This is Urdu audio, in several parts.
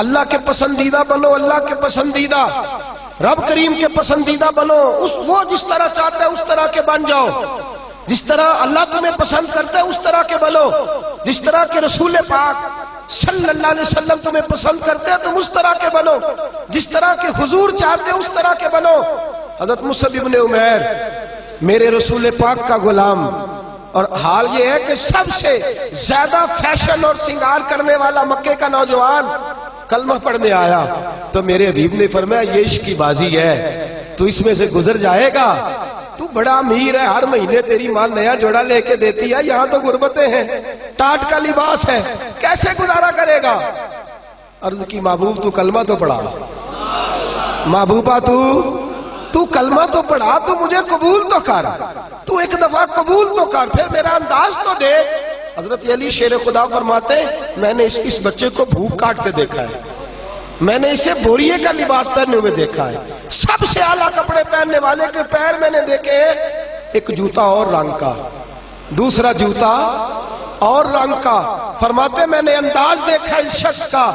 اللہ کے پسندیدہ بنو، اللہ کے پسندیدہ، رب کریم کے پسندیدہ بنو، وہ جس طرح چاہتا ہے اس طرح کے بن جاؤ، جس طرح اللہ تمہیں پسند کرتا ہے اس طرح کے بنو، جس طرح کے رسول پاک صلی اللہ علیہ وسلم تمہیں پسند کرتے ہیں تم اس طرح کے بنو، جس طرح کے حضور چاہتے ہیں اس طرح کے بنو۔ حضرت مصعب ابن عمیر میرے رسول پاک کا غلام، اور حال یہ ہے کہ سب سے زیادہ فیشن اور سنگار کرنے والا مکے کا نوجوان کلمہ پڑھنے آیا تو میرے حبیب نے فرمایا یہ عشق کی بازی ہے، تو اس میں سے گزر جائے گا، تو بڑا امیر ہے، ہر مہینے تیری ماں نیا جوڑا لے کے دیتی ہے، یہاں تو غربتیں ہیں، ٹاٹ کا لباس ہے، کیسے گزارا کرے گا؟ عرض کی محبوب تو کلمہ تو پڑھا، محبوبہ تو کلمہ تو پڑھا، تو مجھے قبول تو کر، تو ایک دفعہ قبول تو کر، پھر میرا انداز تو دے۔ حضرت علی شیر خدا فرماتے ہیں میں نے اس بچے کو بھوک کاٹتے دیکھا ہے، میں نے اسے بوریے کا لباس پہننے ہوئے دیکھا ہے، سب سے اعلیٰ کپڑے پہننے والے کے پیر میں نے دیکھے، ایک جوتا اور رنگ کا، دوسرا جوتا اور رنگ کا۔ فرماتے میں نے انداز دیکھا اس شخص کا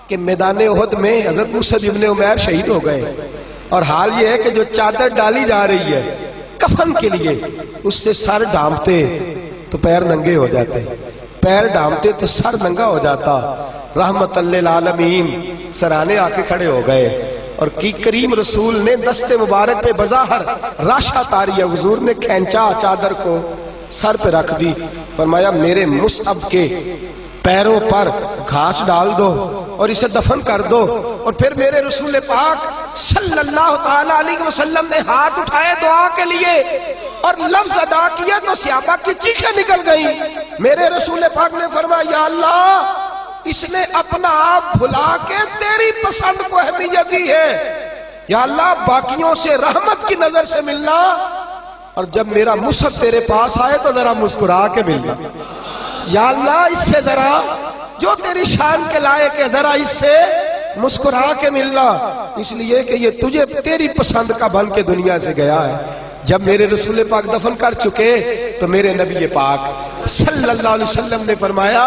کہ میدان احد میں حضرت مصعب ابن عمیر شہید ہو گئے، اور حال یہ ہے کہ جو چادر ڈالی جا رہی ہے کفن کے لیے، اس سے سر ڈھانپتے تو پیر ننگے ہو جاتے، پیر ڈھانپتے تو سر ننگا ہو جاتا۔ رحمت للعالمین سرانے آ کے کھڑے ہو گئے، اور کی کریم رسول نے دست مبارک پہ بظاہر راشا تاری، حضور نے کھینچا چادر کو سر پہ رکھ دی، فرمایا میرے مصعب کے پیروں پر گھاس ڈال دو اور اسے دفن کر دو۔ اور پھر میرے رسول پاک صلی اللہ تعالی علیہ وسلم نے ہاتھ اٹھائے دعا کے لیے اور لفظ ادا کیا تو صحابہ کی چیخیں نکل گئیں۔ میرے رسول پاک نے فرمایا یا اللہ اس نے اپنا آپ بھلا کے تیری پسند کو اہمیت دی ہے، یا اللہ باقیوں سے رحمت کی نظر سے ملنا، اور جب میرا مصعب تیرے پاس آئے تو ذرا مسکرا کے ملنا، یا اللہ اس سے ذرا جو تیری شان کے لائق ہے ذرا اس سے مسکرا کے ملنا، اس لیے کہ یہ تجھے تیری پسند کا بن کے دنیا سے گیا ہے۔ جب میرے رسول پاک دفن کر چکے تو میرے نبی پاک صلی اللہ علیہ وسلم نے فرمایا،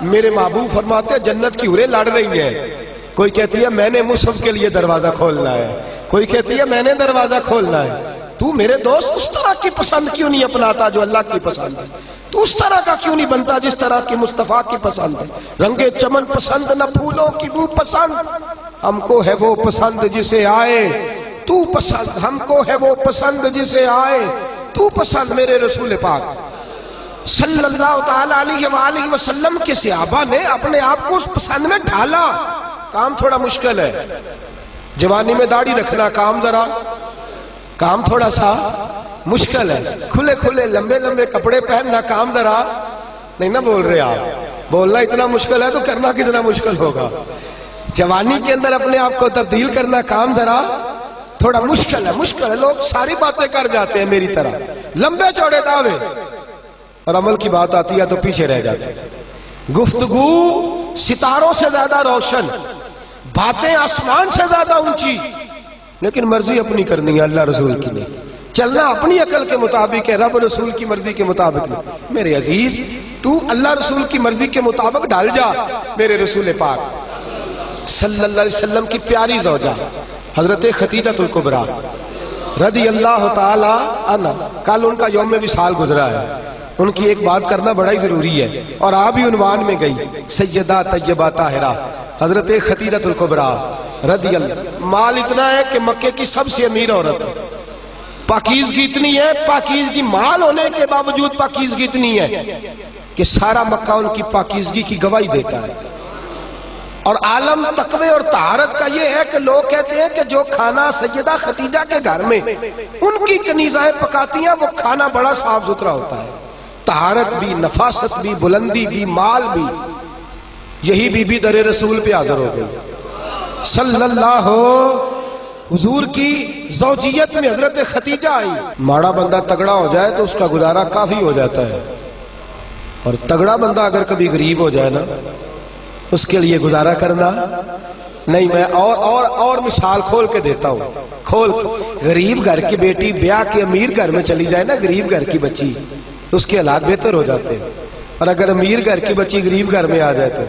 میرے محبوب فرماتے جنت کی حوریں لڑ رہی ہیں، کوئی کہتی ہے میں نے مصعب کے لیے دروازہ کھولنا ہے، کوئی کہتی ہے میں نے دروازہ کھولنا ہے، تو میرے دوست اس طرح کی پسند کیوں نہیں اپناتا جو اللہ کی پسند ہے؟ تو اس طرح کا کیوں نہیں بنتا جس طرح کی مصطفیٰ کی پسند ہے؟ رنگ چمن پسند نہ پھولوں کی بو پسند، ہم کو ہے وہ پسند جسے آئے تو پسند، ہم کو ہے وہ پسند جسے آئے تو پسند۔ میرے رسول پاک صلی اللہ تعالی علیہ وآلہ وسلم کے صحابہ نے اپنے آپ کو اس پسند میں ڈھالا۔ کام تھوڑا مشکل ہے، جوانی میں داڑھی رکھنا کام تھوڑا سا مشکل ہے، کھلے کھلے لمبے لمبے کپڑے پہننا کام ذرا نہیں نہ بول رہے آپ، بولنا اتنا مشکل ہے تو کرنا کتنا مشکل ہوگا۔ جوانی کے اندر اپنے آپ کو تبدیل کرنا کام ذرا تھوڑا مشکل ہے، لوگ ساری باتیں کر جاتے ہیں میری طرح، لمبے چوڑے دعوے، اور عمل کی بات آتی ہے تو پیچھے رہ جاتے ہیں۔ گفتگو ستاروں سے زیادہ روشن، باتیں آسمان سے زیادہ اونچی، لیکن مرضی اپنی کرنی ہے، اللہ رسول کی نہیں، چلنا اپنی عقل کے مطابق ہے، رب رسول کی مرضی کے مطابق نہیں۔ میرے عزیز تو اللہ رسول کی مرضی کے مطابق ڈال جا۔ میرے رسول پاک صلی اللہ علیہ وسلم کی پیاری زوجہ حضرت خدیجہ الکبریٰ رضی اللہ تعالی عنہ، کل ان کا یوم وصال گزرا ہے، ان کی ایک بات کرنا بڑا ہی ضروری ہے، اور آپ بھی عنوان میں گئی سیدہ طیبہ طاہرہ حضرت خدیجہ الکبریٰ رضی اللہ۔ مال اتنا ہے کہ مکے کی سب سے امیر عورت ہے، پاکیزگی اتنی ہے، پاکیزگی مال ہونے کے باوجود پاکیزگی اتنی ہے کہ سارا مکہ ان کی پاکیزگی کی گواہی دیتا ہے۔ اور عالم تقوی اور طہارت کا یہ ہے کہ لوگ کہتے ہیں کہ جو کھانا سیدہ خدیجہ کے گھر میں ان کی کنیزائیں پکاتی ہیں وہ کھانا بڑا صاف ستھرا ہوتا ہے، طہارت بھی، نفاست بھی، بلندی بھی، مال بھی۔ یہی بی بی در رسول پہ حاضر ہو گئی صلی اللہ، حضور کی زوجیت میں حضرت خدیجہ آئی۔ ماڑا بندہ تگڑا ہو جائے تو اس کا گزارا کافی ہو جاتا ہے، اور تگڑا بندہ اگر کبھی غریب ہو جائے نا اس کے لیے گزارا کرنا نہیں۔ میں اور مثال کھول کے دیتا ہوں، غریب گھر کی بیٹی بیاہ کے امیر گھر میں چلی جائے نا، غریب گھر کی بچی، اس کے حالات بہتر ہو جاتے ہیں، اور اگر امیر گھر کی بچی غریب گھر میں آ جائے تو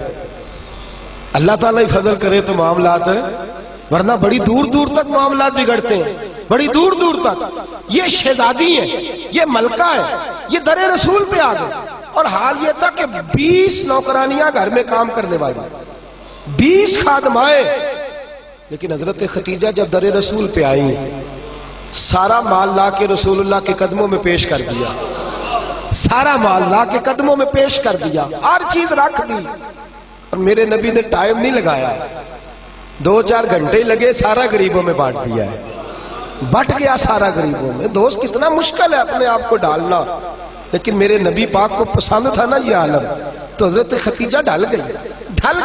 اللہ تعالیٰ ہی فضل کرے تو معاملات ہے، ورنہ بڑی دور دور تک معاملات بگڑتے ہیں، بڑی دور دور تک۔ یہ شہزادی ہے، یہ ملکہ ہے، یہ در رسول پہ آ گئے، اور حال یہ تھا کہ 20 نوکرانیاں گھر میں کام کرنے والی، 20 خادمائیں، لیکن حضرت ختیجہ جب در رسول پہ آئیں سارا مال لا کے رسول اللہ کے قدموں میں پیش کر دیا، سارا مال لا کے قدموں میں پیش کر دیا، ہر چیز رکھ دی، اور میرے نبی نے ٹائم نہیں لگایا، 2-4 گھنٹے ہی لگے، سارا غریبوں میں بانٹ دیا ہے، بٹ گیا سارا غریبوں میں۔ دوست کتنا مشکل ہے اپنے آپ کو ڈالنا، لیکن میرے نبی پاک کو پسند تھا نا یہ عالم، تو حضرت ختیجہ ڈھل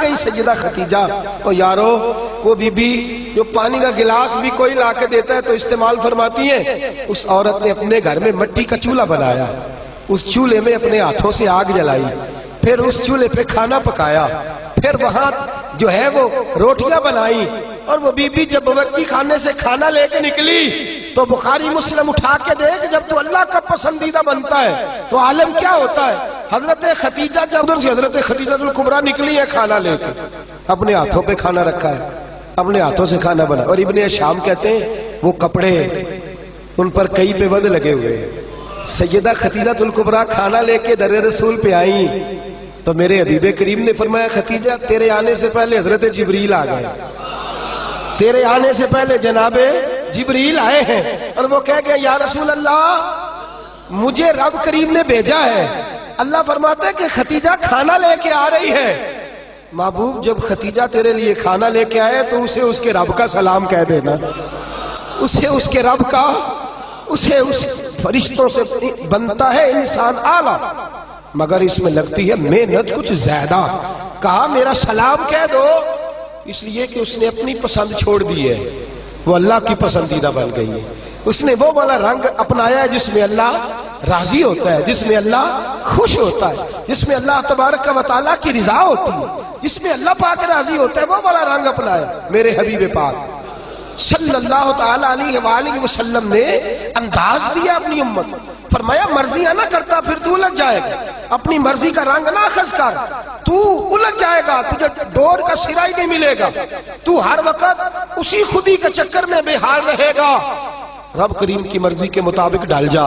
گئی سیدہ ختیجہ۔ اور یارو وہ بی بی جو پانی کا گلاس بھی کوئی لا کے دیتا ہے تو استعمال فرماتی ہیں، اس عورت نے اپنے گھر میں مٹی کا چولہا بنایا، اس چولہے میں اپنے ہاتھوں سے آگ جلائی، پھر اس چولہے پہ کھانا پکایا، پھر وہاں جو ہے وہ روٹیاں بنائی، اور وہ بی بی جب باورچی خانے سے کھانا لے کے نکلی تو بخاری مسلم اٹھا کے دے کہ جب تو اللہ کا پسندیدہ بنتا ہے تو عالم کیا ہوتا ہے۔ حضرت ختیجہ جب ادھر سے حضرت خدیجہ الکبریٰ نکلی ہے کھانا لے کے، اپنے ہاتھوں پہ کھانا رکھا ہے، اپنے ہاتھوں سے کھانا بنا، اور ابن شام کہتے ہیں وہ کپڑے ان پر کئی پہ ود لگے ہوئے ہیں۔ سیدہ ختیجہ الکبریٰ کھانا لے کے در رسول پہ آئیں تو میرے حبیب کریم نے فرمایا ختیجہ تیرے آنے سے پہلے حضرت جبریل آ گئے، تیرے آنے سے پہلے جناب جبریل آئے ہیں، اور وہ کہہ گئے یا رسول اللہ مجھے رب کریم نے بھیجا ہے۔ اللہ فرماتا ہے کہ ختیجہ کھانا لے کے آ رہی ہے۔ محبوب جب ختیجہ تیرے لیے کھانا لے کے آئے تو اسے اس کے رب کا سلام کہہ دینا، اسے اس کے رب کا، اسے اس فرشتوں سے بنتا ہے انسان اعلیٰ، مگر اس میں لگتی ہے محنت کچھ زیادہ۔ کہا میرا سلام کہہ دو، اس لیے کہ اس نے اپنی پسند چھوڑ دی ہے، وہ اللہ کی پسندیدہ بن گئی ہے۔ اس نے وہ والا رنگ اپنایا ہے جس میں اللہ راضی ہوتا ہے، جس میں اللہ خوش ہوتا ہے، جس میں اللہ تبارک و تعالیٰ کی رضا ہوتی ہے، جس میں اللہ پاک راضی ہوتا ہے، وہ والا رنگ اپنایا میرے حبیب پاک صلی اللہ تعالیٰ علیہ وآلہ وسلم نے انداز دیا اپنی امت۔ فرمایا مرضیاں نہ کرتا پھر تو الجھ جائے گا، اپنی مرضی کا رنگ نہ اخذ کر، تو الجھ جائے گا، تجھے ڈور کا سرا ہی نہیں ملے گا، تو ہر وقت اسی خودی کے چکر میں بے حال رہے گا۔ رب کریم کی مرضی کے مطابق ڈال جا،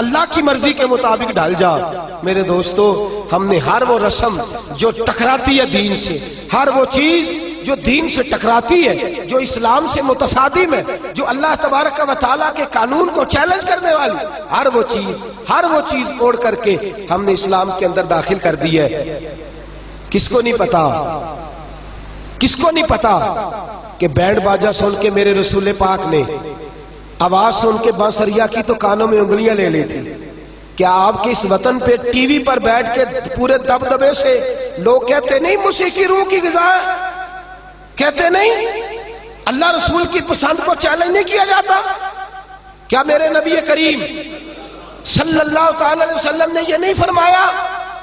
اللہ کی مرضی کے مطابق ڈال جا۔ میرے دوستو ہم نے ہر وہ رسم جو ٹکراتی ہے دین سے، ہر وہ چیز جو دین سے ٹکراتی ہے، جو اسلام سے متصادم ہے، جو اللہ تبارک و تعالیٰ کے قانون کو چیلنج کرنے والی، ہر وہ چیز اوڑ کر کے ہم نے اسلام کے اندر داخل کر دی ہے۔ کس کو نہیں پتا، کس کو نہیں پتا کہ بینڈ باجا سن کے میرے رسول پاک نے آواز سن کے بانسریا کی تو کانوں میں انگلیاں لے لی تھی۔ کیا آپ کے اس وطن پہ ٹی وی پر بیٹھ کے پورے دبدبے سے لوگ کہتے نہیں موسیقی روح کی غذا ہے؟ کہتے نہیں اللہ رسول کی پسند کو چیلنج نہیں کیا جاتا؟ کیا میرے نبی کریم صلی اللہ تعالی علیہ وسلم نے یہ نہیں فرمایا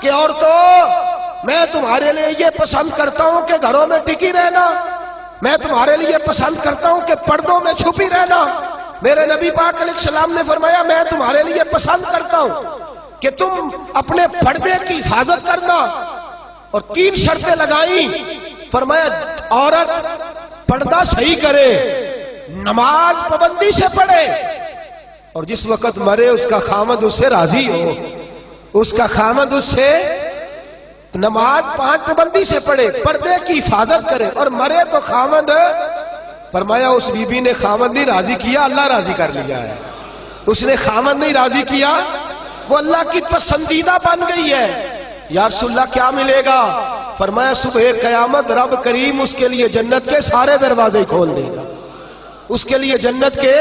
کہ عورتوں میں تمہارے لیے یہ پسند کرتا ہوں کہ گھروں میں ٹکی رہنا، میں تمہارے لیے پسند کرتا ہوں کہ پردوں میں چھپی رہنا؟ میرے نبی پاک علیہ السلام نے فرمایا میں تمہارے لیے پسند کرتا ہوں کہ تم اپنے پردے کی حفاظت کرنا، اور 3 شرطیں لگائیں۔ فرمایا عورت پردہ صحیح کرے، نماز پابندی سے پڑھے، اور جس وقت مرے اس کا خامد اس سے راضی ہو، اس کا خامد اس سے نماز 5 پابندی سے پڑھے، پردے کی حفاظت کرے، اور مرے تو خامد، فرمایا اس بی بی نے خامد نہیں راضی کیا، اللہ راضی کر لیا ہے۔ اس نے خامد نہیں راضی کیا، وہ اللہ کی پسندیدہ بن گئی ہے۔ یا رسول اللہ کیا ملے گا؟ فرمایا صبح قیامت رب کریم اس کے لیے جنت کے سارے دروازے کھول دے گا، اس کے لیے جنت کے۔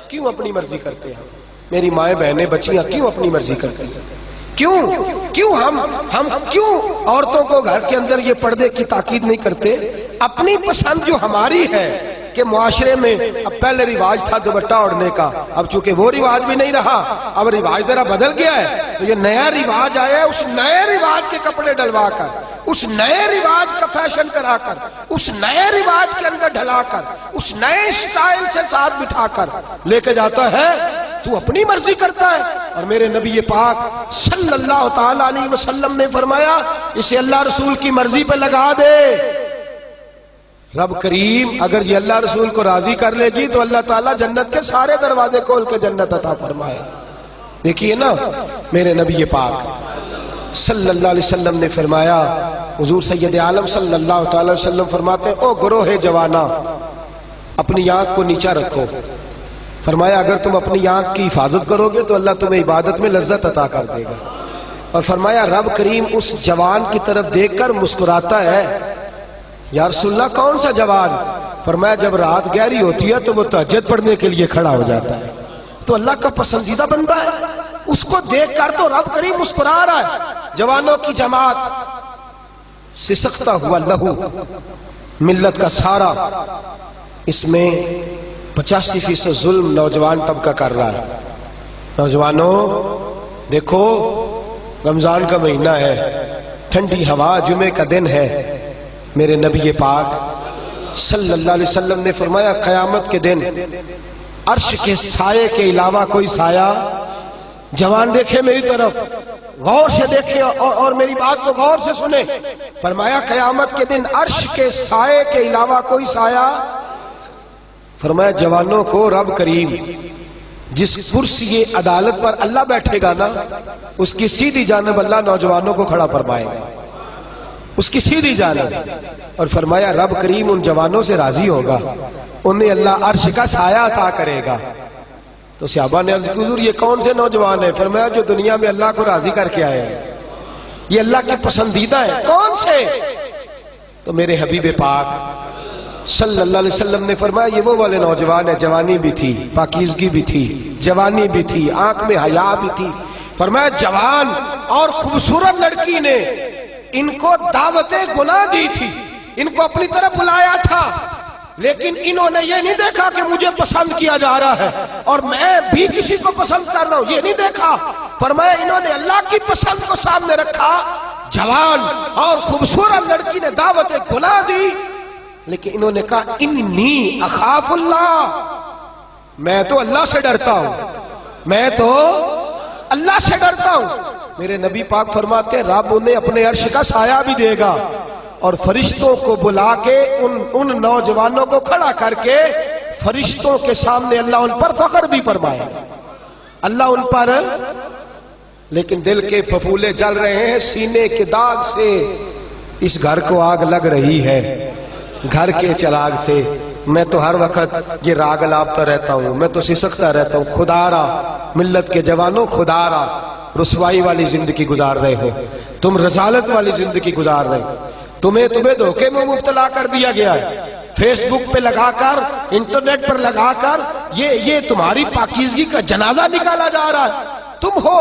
کیوں اپنی مرضی کرتے ہیں میری مائیں بہنیں بچیاں، کیوں اپنی مرضی کرتے ہیں؟ کیوں ہم کیوں عورتوں کو گھر کے اندر یہ پردے کی تاکید نہیں کرتے؟ اپنی پسند جو ہماری ہے کہ معاشرے میں اب پہلے رواج تھا دوپٹہ اوڑھنے کا، اب چونکہ وہ رواج بھی نہیں رہا، اب رواج ذرا بدل گیا ہے، تو یہ نیا رواج آیا ہے، اس نئے رواج کے کپڑے ڈلوا کر، اس نئے رواج کا فیشن کرا کر، اس نئے رواج کے اندر ڈھلا کر، اس نئے اسٹائل سے ساتھ بٹھا کر لے کے جاتا ہے، تو اپنی مرضی کرتا ہے۔ اور میرے نبی پاک صلی اللہ تعالی علیہ وسلم نے فرمایا اسے اللہ رسول کی مرضی پہ لگا دے، رب کریم اگر یہ اللہ رسول کو راضی کر لے گی تو اللہ تعالیٰ جنت کے سارے دروازے کھول کے جنت عطا فرمائے. دیکھیے نا میرے نبی پاک صلی اللہ علیہ وسلم نے فرمایا، حضور سید عالم صلی اللہ تعالی وسلم فرماتے ہیں او گروہ جوانا اپنی آنکھ کو نیچا رکھو. فرمایا اگر تم اپنی آنکھ کی حفاظت کرو گے تو اللہ تمہیں عبادت میں لذت عطا کر دے گا. اور فرمایا رب کریم اس جوان کی طرف دیکھ کر مسکراتا ہے. یا رسول اللہ کون سا جوان؟ فرمایا جب رات گہری ہوتی ہے تو وہ تہجد پڑھنے کے لیے کھڑا ہو جاتا ہے. تو اللہ کا پسندیدہ بندہ ہے، اس کو دیکھ کر تو رب کریم مسکرا رہا ہے. جوانوں کی جماعت سسکتا ہوا لہو ملت کا سارا، اس میں 85% ظلم نوجوان طبقہ کر رہا ہے. نوجوانوں دیکھو رمضان کا مہینہ ہے، ٹھنڈی ہوا، جمعے کا دن ہے. میرے نبی پاک صلی اللہ علیہ وسلم نے فرمایا قیامت کے دن عرش کے سائے کے علاوہ کوئی سایہ، جوان دیکھے میری طرف غور سے دیکھے اور میری بات کو غور سے سنے. فرمایا قیامت کے دن عرش کے سائے کے علاوہ کوئی سایہ. فرمایا جوانوں کو رب کریم جس کرسی عدالت پر اللہ بیٹھے گا نا اس کی سیدھی جانب اللہ نوجوانوں کو کھڑا فرمائے گا، اس کی سیدھی جانب. اور فرمایا رب کریم ان جوانوں سے راضی ہوگا، انہیں اللہ عرش کا سایہ عطا کرے گا. تو صحابہ نے عرض کی حضور یہ کون سے نوجوان ہیں؟ فرمایا جو دنیا میں اللہ کو راضی کر کے آئے ہیں، یہ اللہ کے پسندیدہ ہیں. کون سے؟ تو میرے حبیب پاک صلی اللہ علیہ وسلم نے فرمایا یہ وہ والے نوجوان ہیں جوانی بھی تھی، پاکیزگی بھی تھی، جوانی بھی تھی، آنکھ میں حیا بھی تھی. فرمایا جوان اور خوبصورت لڑکی نے ان کو دعوت گناہ دی تھی، ان کو اپنی طرف بلایا تھا، لیکن انہوں نے یہ نہیں دیکھا کہ مجھے پسند کیا جا رہا ہے اور میں بھی کسی کو پسند کر رہا ہوں، یہ نہیں دیکھا. فرمایا انہوں نے اللہ کی پسند کو سامنے رکھا. جوان اور خوبصورت لڑکی نے دعوت گناہ دی، لیکن انہوں نے کہا انی اخاف اللہ، میں تو اللہ سے ڈرتا ہوں، میں تو اللہ سے ڈرتا ہوں. میرے نبی پاک فرماتے ہیں رب انہیں اپنے عرش کا سایہ بھی دے گا اور فرشتوں کو بلا کے ان نوجوانوں کو کھڑا کر کے فرشتوں کے سامنے اللہ ان پر فخر بھی فرمائے گا. اللہ ان پر، لیکن دل کے پھپھولے جل رہے ہیں سینے کے داغ سے. اس گھر کو آگ لگ رہی ہے گھر کے چراغ سے. میں تو ہر وقت یہ راگ لاپتا رہتا ہوں، میں تو سسکتا رہتا ہوں. خدا را ملت کے جوانوں، خدا را رسوائی والی زندگی گزار رہے ہو، تم رسالت والی زندگی گزار رہے ہو. تمہیں دھوکے میں مبتلا کر دیا گیا ہے، فیس بک پہ لگا کر، انٹرنیٹ پر لگا کر یہ تمہاری پاکیزگی کا جنازہ نکالا جا رہا ہے. تم ہو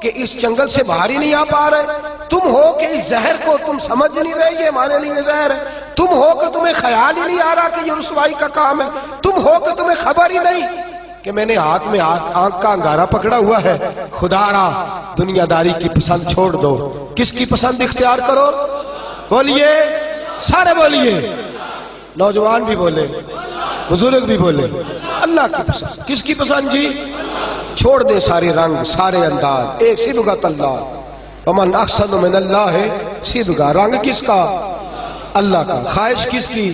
کہ اس جنگل سے باہر ہی نہیں آ پا رہے، تم ہو کہ اس زہر کو تم سمجھ نہیں رہے یہ ہمارے لیے زہر ہے، تم ہو کہ تمہیں خیال ہی نہیں آ رہا کہ یہ رسوائی کا کام ہے، تم ہو کہ تمہیں خبر ہی نہیں کہ میں نے ہاتھ میں آنکھ کا انگارہ پکڑا ہوا ہے. خدا را دنیا داری کی پسند چھوڑ دو، کس کی پسند اختیار کرو؟ بولیے، سارے بولیے، نوجوان بھی بولے، بزرگ بھی بولے. اللہ کی پسند. کس کی پسند جی؟ چھوڑ دے سارے رنگ سارے انداز، ایک صبغۃ اللہ. ومن احسن من اللہ صبغہ. رنگ کس کا؟ اللہ کا. خواہش کس کی؟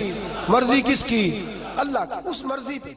مرضی کس کی؟ اللہ کی. اس مرضی پہ